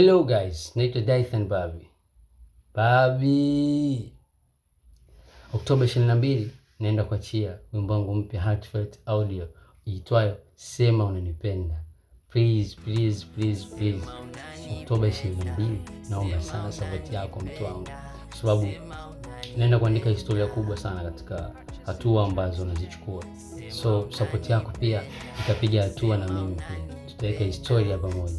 Hello guys, naitwa Dythan Babi. Oktoba 22 naenda kuachia wimbo wangu mpya Heartfelt Audio iitwayo Sema Unanipenda. Please. Oktoba 22 naomba sana support yako mtu wangu, kwa sababu naenda kuandika historia kubwa sana katika hatua ambazo nazichukua. So support yako pia itapiga hatua na mimi pia. Tutaweka historia pamoja.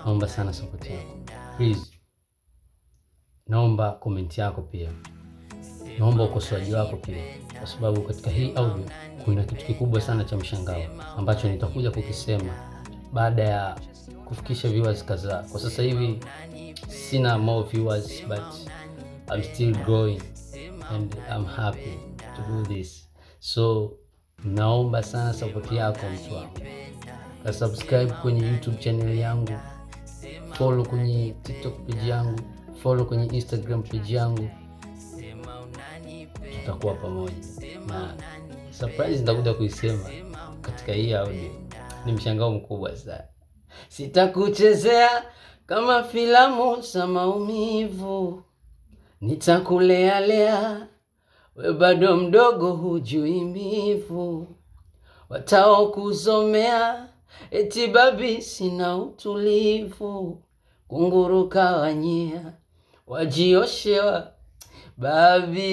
Naomba sana support yako. Please. Naomba comment yako pia. Naomba ukosoaji wako pia, kwa sababu katika hii audio kuna kitu kikubwa sana cha mshangao ambacho nitakuja kukisema baada ya kufikisha viewers kadhaa. Kwa sasa hivi sina more viewers, but I'm still growing and I'm happy to do this. So naomba sana support yako mtu wangu. Na subscribe kwenye YouTube channel yangu, follow kwenye TikTok page yangu, follow kwenye Instagram page yangu. Tutakuwa pamoja na surprise nitakuja kuisema katika hii audio. Ni mshangao mkubwa sana. Sitakuchezea kama filamu za maumivu, nitakulea we bado mdogo, hujui mbivu. Watao kuzomea eti babi sina utulivu, kunguruka wanyia wajioshewa babi.